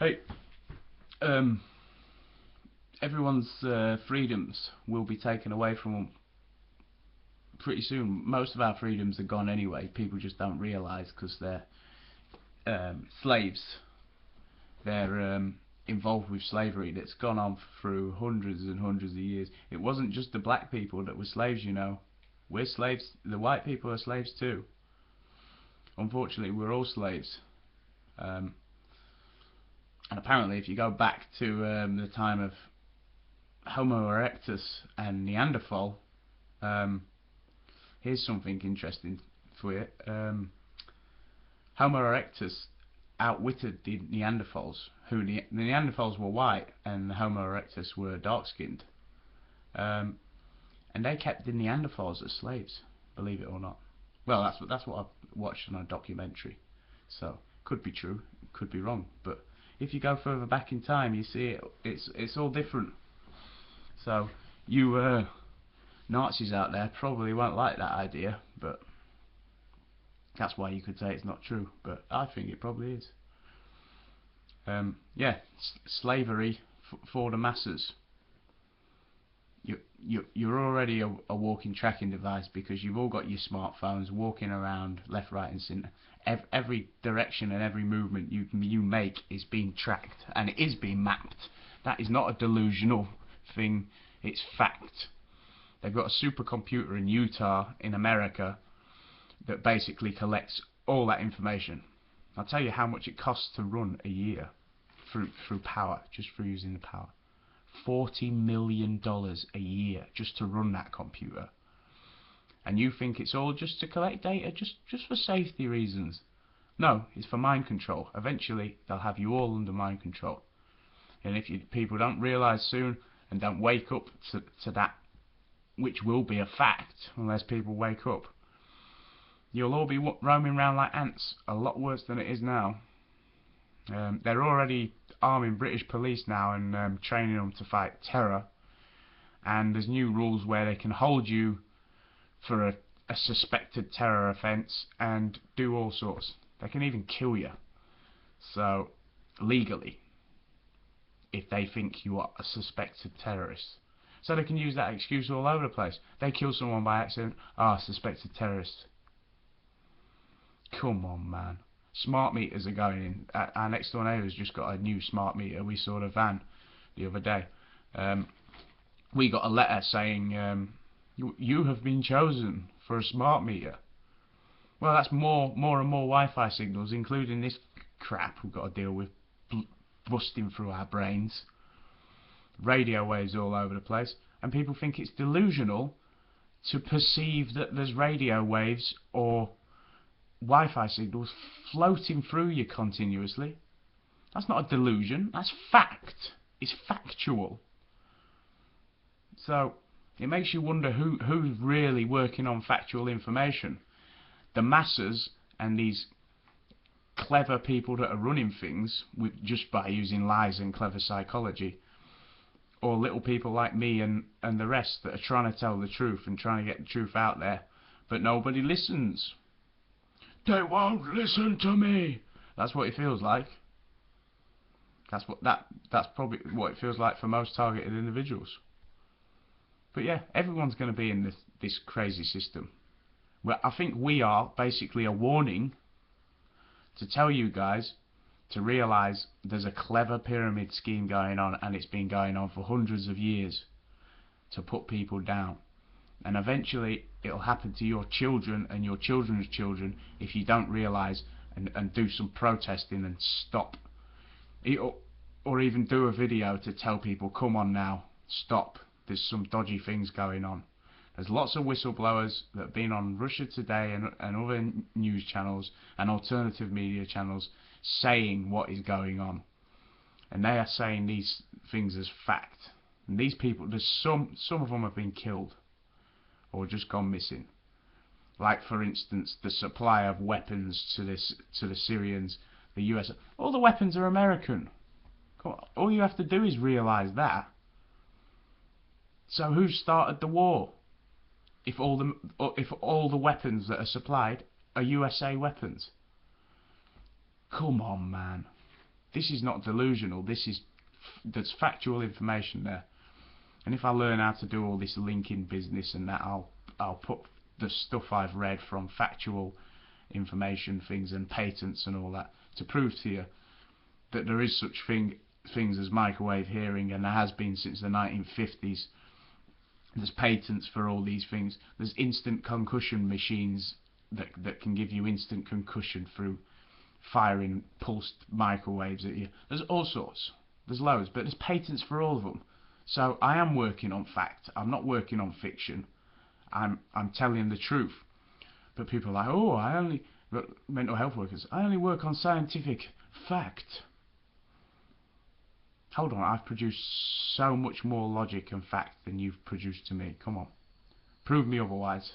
Hey, everyone's freedoms will be taken away from them pretty soon. Most of our freedoms are gone anyway. People just don't realise because they're slaves. They're involved with slavery that's gone on through hundreds and hundreds of years. It wasn't just the black people that were slaves, you know. We're slaves. The white people are slaves too. Unfortunately, we're all slaves. And apparently, if you go back to the time of Homo erectus and Neanderthal, here's something interesting for you. Homo erectus outwitted the Neanderthals. The Neanderthals were white and the Homo erectus were dark-skinned. And they kept the Neanderthals as slaves, believe it or not. Well, that's what I watched on a documentary. So, could be true, could be wrong, but if you go further back in time, you see it's all different. So, you Nazis out there probably won't like that idea, but that's why you could say it's not true, but I think it probably is. Yeah, slavery for the masses. You're already a walking tracking device because you've all got your smartphones walking around left, right and centre. Every direction and every movement you make is being tracked and it is being mapped. That is not a delusional thing, it's fact. They've got a supercomputer in Utah in America that basically collects all that information. I'll tell you how much it costs to run a year through power, just for using the power. $40 million a year just to run that computer. And you think it's all just to collect data, just for safety reasons. No, it's for mind control. Eventually they'll have you all under mind control. And if people don't realise soon and don't wake up to that, which will be a fact unless people wake up, you'll all be roaming around like ants, a lot worse than it is now. They're already arming British police now and training them to fight terror, and there's new rules where they can hold you for a suspected terror offence and do all sorts. They can even kill you, so legally, if they think you are a suspected terrorist. So they can use that excuse all over the place. They kill someone by accident, suspected terrorist. Come on, man. Smart meters are going in. Our next door neighbour's just got a new smart meter. We saw the van the other day. We got a letter saying you have been chosen for a smart meter. Well, that's more and more Wi-Fi signals, including this crap we've got to deal with busting through our brains. Radio waves all over the place, and people think it's delusional to perceive that there's radio waves or Wi-Fi signals floating through you continuously. That's not a delusion, that's fact. It's factual. So it makes you wonder who's really working on factual information. The masses and these clever people that are running things just by using lies and clever psychology, or little people like me and the rest that are trying to tell the truth and trying to get the truth out there, but nobody listens. They won't listen to me. That's what it feels like. That's probably what it feels like for most targeted individuals. But yeah, everyone's going to be in this crazy system. Well, I think we are basically a warning to tell you guys to realise there's a clever pyramid scheme going on, and it's been going on for hundreds of years to put people down. And eventually it'll happen to your children and your children's children if you don't realise and do some protesting and stop. Or even do a video to tell people, come on now, stop, there's some dodgy things going on. There's lots of whistleblowers that have been on Russia Today and other news channels and alternative media channels saying what is going on. And they are saying these things as fact. And these people, there's some of them have been killed or just gone missing. Like, for instance, the supply of weapons to the Syrians, the US. All the weapons are American. Come on, all you have to do is realise that. So who started the war? If all the weapons that are supplied are USA weapons. Come on, man. This is not delusional. There's factual information there. And if I learn how to do all this linking business and that, I'll put the stuff I've read from factual information things and patents and all that to prove to you that there is such things as microwave hearing, and there has been since the 1950s. There's patents for all these things. There's instant concussion machines that can give you instant concussion through firing pulsed microwaves at you. There's all sorts. There's loads, but there's patents for all of them. So I am working on fact. I'm not working on fiction. I'm telling the truth. But people are like, oh, mental health workers, I only work on scientific fact. Hold on, I've produced so much more logic and fact than you've produced to me. Come on. Prove me otherwise.